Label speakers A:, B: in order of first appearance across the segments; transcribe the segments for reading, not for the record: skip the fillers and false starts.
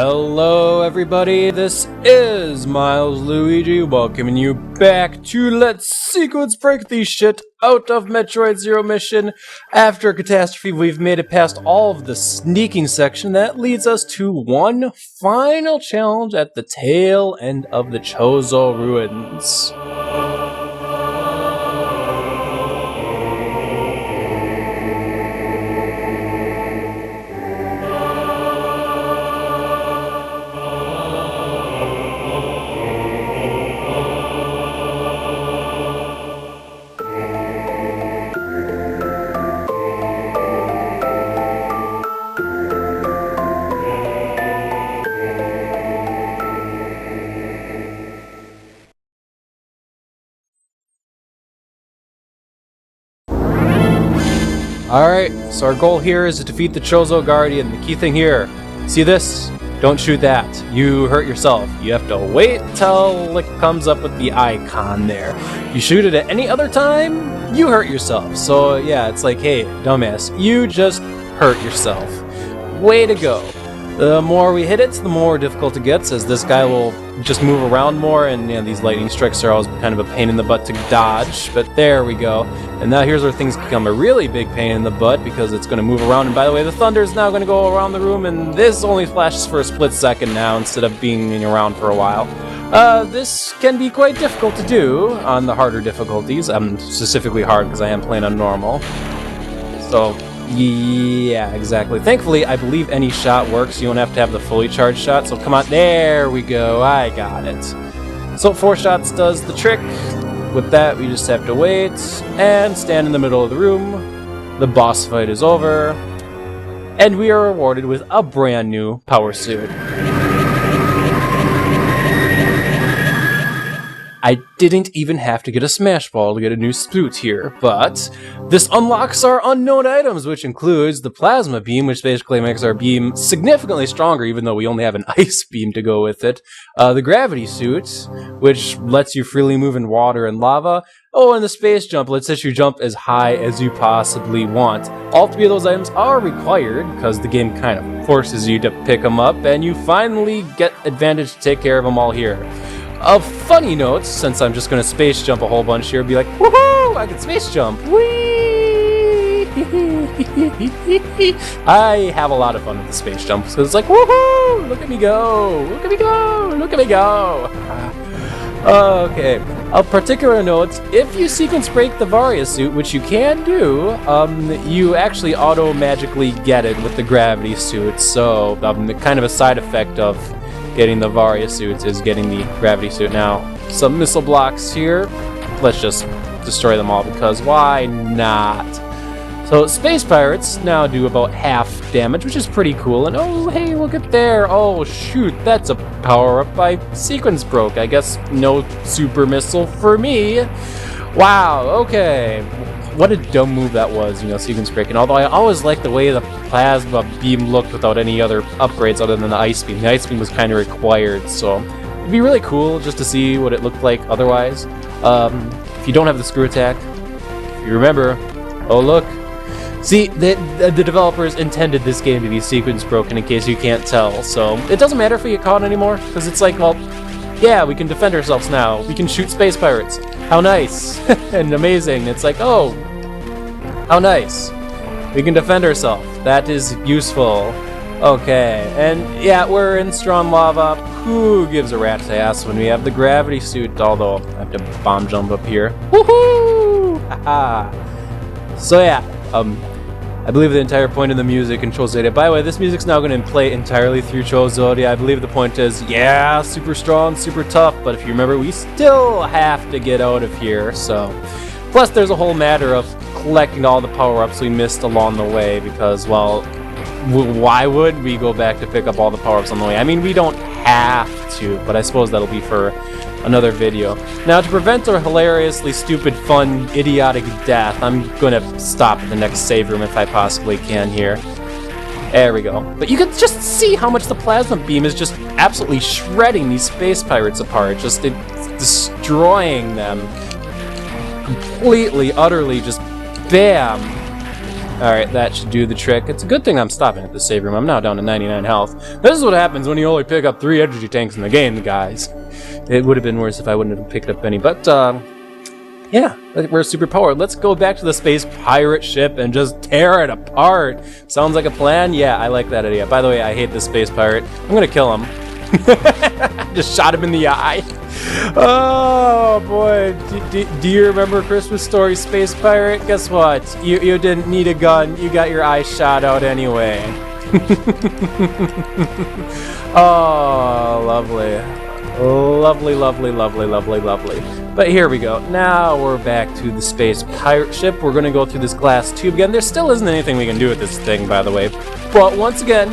A: Hello everybody, this is Milesluigi welcoming you back to Let's Sequence Break the Shit Out of Metroid Zero Mission. After a catastrophe, we've made it past all of the sneaking section that leads us to one final challenge at the tail end of the Chozo Ruins. Alright, so our goal here is to defeat the Chozo Guardian. The key thing here, see this? Don't shoot that. You hurt yourself. You have to wait till it comes up with the icon there. You shoot it at any other time, you hurt yourself. So yeah, it's like, hey, dumbass, you just hurt yourself. Way to go. The more we hit it, the more difficult it gets, as this guy will just move around more, and these lightning strikes are always kind of a pain in the butt to dodge, but there we go. And now here's where things become a really big pain in the butt, because it's going to move around, and by the way, the thunder is now going to go around the room, and this only flashes for a split second now, instead of being around for a while. This can be quite difficult to do on the harder difficulties. I'm specifically hard because I am playing on normal. So yeah, exactly. Thankfully, I believe any shot works. You don't have to have the fully charged shot, so come on. There we go. I got it. So 4 shots does the trick. With that, we just have to wait and stand in the middle of the room. The boss fight is over, and we are rewarded with a brand new power suit. I didn't even have to get a Smash Ball to get a new suit here, but this unlocks our unknown items, which includes the Plasma Beam, which basically makes our beam significantly stronger, even though we only have an Ice Beam to go with it. The Gravity Suit, which lets you freely move in water and lava. Oh, and the Space Jump lets you jump as high as you possibly want. All 3 of those items are required, because the game kind of forces you to pick them up, and you finally get advantage to take care of them all here. Of funny notes, since I'm just going to space jump a whole bunch here, be like, woohoo! I can space jump! Whee! I have a lot of fun with the space jumps, because it's like, woohoo! Look at me go! Look at me go! Look at me go! Okay. Of particular note, if you sequence break the Varia suit, which you can do, you actually auto-magically get it with the Gravity suit, so kind of a side effect of getting the Varia suits is getting the Gravity suit. Now, some missile blocks here. Let's just destroy them all, because why not? So, Space Pirates now do about half damage, which is pretty cool. And oh, hey, look at there. Oh, shoot, that's a power-up I sequence broke. I guess no super missile for me. Wow, okay. What a dumb move that was, sequence breaking. Although I always liked the way the Plasma Beam looked without any other upgrades other than the Ice Beam. The Ice Beam was kind of required, so it'd be really cool just to see what it looked like otherwise. If you don't have the screw attack, if you remember, oh look. See, the developers intended this game to be sequence broken, in case you can't tell, so it doesn't matter if we get caught anymore, because it's like, well, yeah, we can defend ourselves now. We can shoot Space Pirates. How nice and amazing. It's like, oh, how nice. We can defend ourselves. That is useful. Okay, and yeah, we're in strong lava. Who gives a rat's ass when we have the Gravity suit? Although, I have to bomb jump up here. Woohoo! Haha. So yeah, I believe the entire point of the music in Chozo. By the way, this music's now going to play entirely through Chozo. I believe the point is, yeah, super strong, super tough, but if you remember, we still have to get out of here, so. Plus, there's a whole matter of collecting all the power-ups we missed along the way, because, well, why would we go back to pick up all the power-ups on the way? I mean, we don't have to, but I suppose that'll be for another video. Now, to prevent a hilariously stupid, fun, idiotic death, I'm going to stop at the next save room if I possibly can here. There we go. But you can just see how much the Plasma Beam is just absolutely shredding these Space Pirates apart, just destroying them. Completely, utterly, just bam. Alright, that should do the trick. It's a good thing I'm stopping at the save room. I'm now down to 99 health. This is what happens when you only pick up 3 energy tanks in the game, guys. It would have been worse if I wouldn't have picked up any, but, yeah, we're super powered. Let's go back to the space pirate ship and just tear it apart. Sounds like a plan? Yeah, I like that idea. By the way, I hate this space pirate. I'm gonna kill him. Just shot him in the eye. Oh boy, do you remember Christmas Story Space Pirate? Guess what? You didn't need a gun, you got your eye shot out anyway. Oh, lovely. Lovely, lovely, lovely, lovely, lovely. But here we go. Now we're back to the space pirate ship. We're gonna go through this glass tube again. There still isn't anything we can do with this thing, by the way. But once again,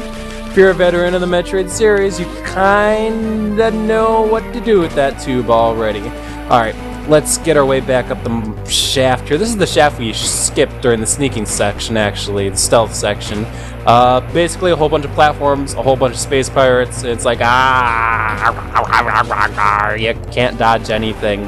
A: if you're a veteran of the Metroid series, you kinda know what to do with that tube already. Alright, let's get our way back up the shaft here. This is the shaft we skipped during the sneaking section, actually, the stealth section. Basically a whole bunch of platforms, a whole bunch of space pirates. It's like, you can't dodge anything.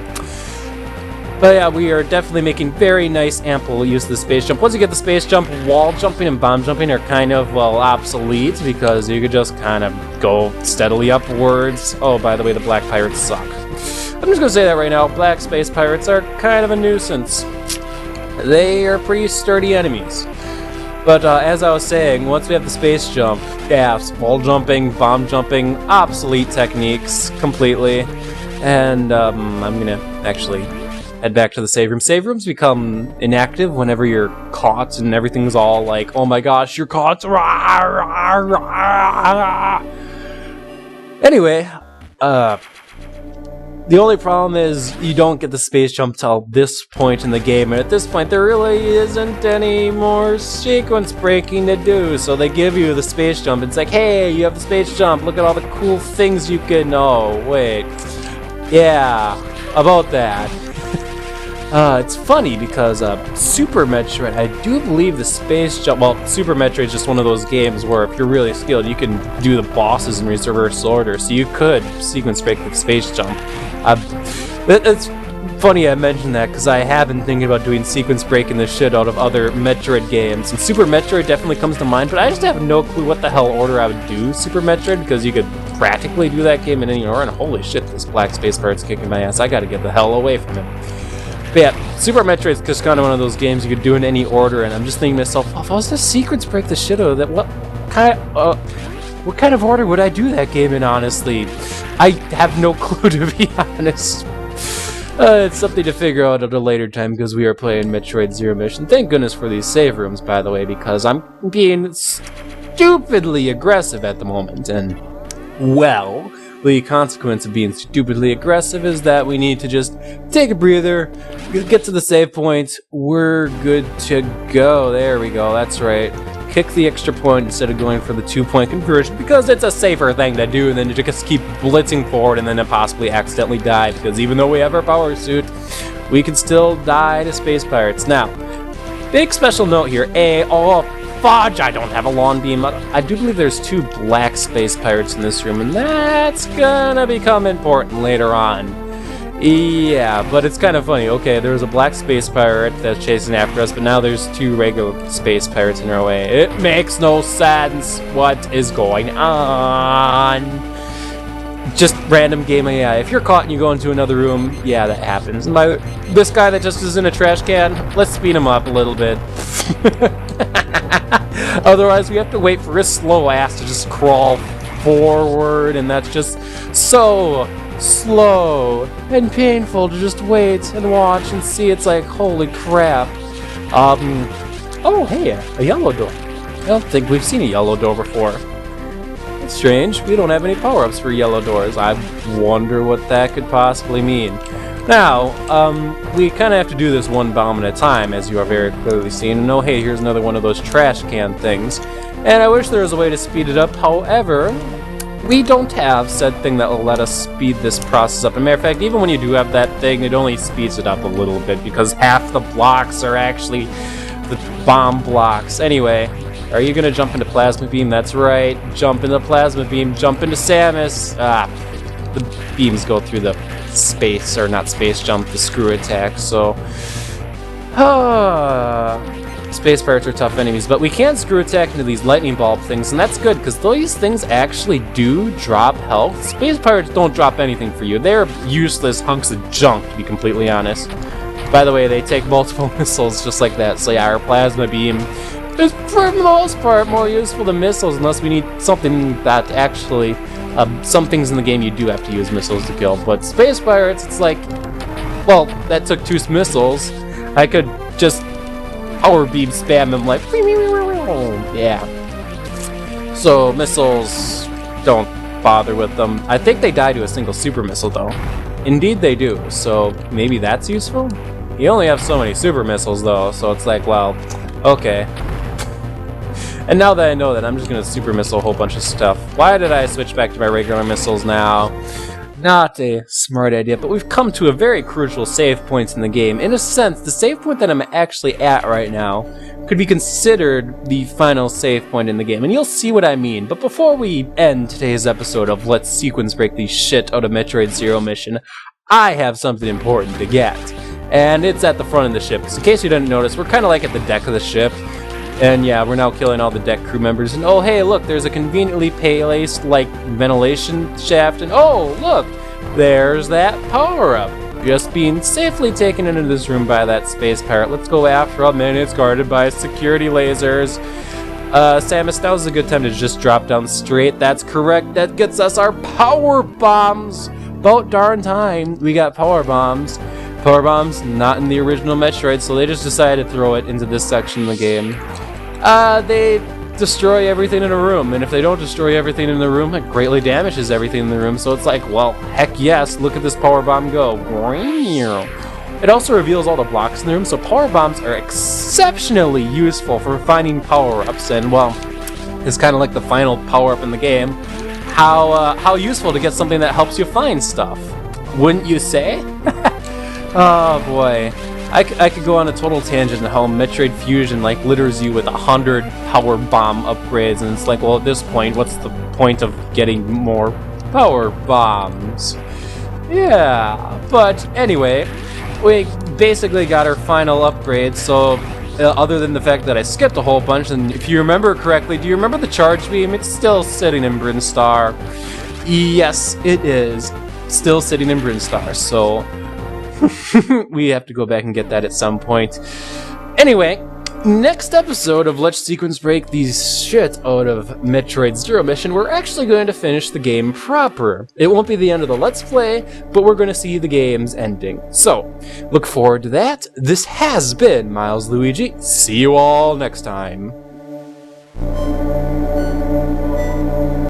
A: But yeah, we are definitely making very nice, ample use of the space jump. Once you get the space jump, wall jumping and bomb jumping are kind of, well, obsolete because you could just kind of go steadily upwards. Oh, by the way, the black pirates suck. I'm just gonna say that right now. Black space pirates are kind of a nuisance. They are pretty sturdy enemies. But as I was saying, once we have the space jump, yeah, wall jumping, bomb jumping, obsolete techniques completely. And I'm gonna actually head back to the save room. Save rooms become inactive whenever you're caught and everything's all like, oh my gosh, you're caught. Anyway, the only problem is you don't get the space jump till this point in the game, and at this point there really isn't any more sequence breaking to do, so they give you the space jump. It's like, hey, you have the space jump, look at all the cool things you can... Oh, wait. Yeah, about that. It's funny because Super Metroid, I do believe the space jump... Well, Super Metroid is just one of those games where if you're really skilled, you can do the bosses in reverse order, so you could sequence break the space jump. It's funny I mentioned that because I have been thinking about doing sequence breaking the shit out of other Metroid games, and Super Metroid definitely comes to mind, but I just have no clue what the hell order I would do Super Metroid, because you could practically do that game in any order, and holy shit, this black space pirate's kicking my ass. I gotta get the hell away from him. But yeah, Super Metroid is just kind of one of those games you could do in any order, and I'm just thinking to myself, oh, if I was to sequence break the shit out of that, what kind of order would I do that game in, honestly? I have no clue, to be honest. It's something to figure out at a later time because we are playing Metroid Zero Mission. Thank goodness for these save rooms, by the way, because I'm being stupidly aggressive at the moment, and, well, the consequence of being stupidly aggressive is that we need to just take a breather, get to the save point, we're good to go. There we go, that's right. Kick the extra point instead of going for the 2-point conversion because it's a safer thing to do than to just keep blitzing forward and then possibly accidentally die, because even though we have our power suit, we can still die to space pirates. Now, big special note here, oh fudge, I don't have a lawn beam. I do believe there's 2 black space pirates in this room, and that's gonna become important later on. Yeah, but it's kind of funny. Okay, there was a black space pirate that's chasing after us, but now there's 2 regular space pirates in our way. It makes no sense. What is going on? Just random game AI. If you're caught and you go into another room, yeah, that happens. And by this guy that just is in a trash can, let's speed him up a little bit. Otherwise, we have to wait for his slow ass to just crawl forward, and that's just so slow and painful to just wait and watch and see. It's like, holy crap. Oh, hey, a yellow door. I don't think we've seen a yellow door before. It's strange. We don't have any power-ups for yellow doors. I wonder what that could possibly mean. Now, we kind of have to do this one bomb at a time, as you are very clearly seeing. And oh, hey, here's another one of those trash can things. And I wish there was a way to speed it up. However, we don't have said thing that will let us speed this process up. As a matter of fact, even when you do have that thing, it only speeds it up a little bit because half the blocks are actually the bomb blocks. Anyway, are you going to jump into Plasma Beam? That's right. Jump into Plasma Beam. Jump into Samus. The beams go through the space, or not space jump, the screw attack, so... Space Pirates are tough enemies, but we can screw attack into these lightning bulb things, and that's good, because these things actually do drop health. Space Pirates don't drop anything for you. They're useless hunks of junk, to be completely honest. By the way, they take multiple missiles just like that, so yeah, our Plasma Beam is for the most part more useful than missiles, unless we need something that actually... some things in the game you do have to use missiles to kill, but Space Pirates, it's like... Well, that took 2 missiles. I could just power beam spam them like... Yeah. So, missiles, don't bother with them. I think they die to a single super missile, though. Indeed they do, so maybe that's useful? You only have so many super missiles, though, so it's like, well, okay. And now that I know that, I'm just going to super missile a whole bunch of stuff. Why did I switch back to my regular missiles now? Not a smart idea, but we've come to a very crucial save point in the game. In a sense, the save point that I'm actually at right now could be considered the final save point in the game, and you'll see what I mean. But before we end today's episode of Let's Sequence Break the Shit Out of Metroid Zero mission, I have something important to get. And it's at the front of the ship. So in case you didn't notice, we're kind of like at the deck of the ship. And yeah, we're now killing all the deck crew members. And oh hey, look, there's a conveniently placed, like, ventilation shaft. And oh, look, there's that power-up. Just being safely taken into this room by that space pirate. Let's go after him, and it's guarded by security lasers. Samus, that was a good time to just drop down straight. That's correct. That gets us our power bombs. About darn time we got power bombs. Power bombs, not in the original Metroid, so they just decided to throw it into this section of the game. They destroy everything in a room, and if they don't destroy everything in the room, it greatly damages everything in the room, so it's like, well, heck yes, look at this power bomb go. It also reveals all the blocks in the room, so power bombs are exceptionally useful for finding power-ups, and, well, it's kind of like the final power-up in the game. How useful to get something that helps you find stuff, wouldn't you say? Oh boy, I could go on a total tangent on how Metroid Fusion like litters you with 100 power bomb upgrades, and it's like, well, at this point, what's the point of getting more power bombs? Yeah, but anyway, we basically got our final upgrade, so other than the fact that I skipped a whole bunch, and if you remember correctly, do you remember the charge beam? It's still sitting in Brinstar. Yes, it is still sitting in Brinstar, so... we have to go back and get that at some point. Anyway, next episode of Let's Sequence Break the Shit Out of Metroid Zero mission, we're actually going to finish the game proper. It won't be the end of the Let's Play, but we're going to see the game's ending. So, look forward to that. This has been Milesluigi. See you all next time.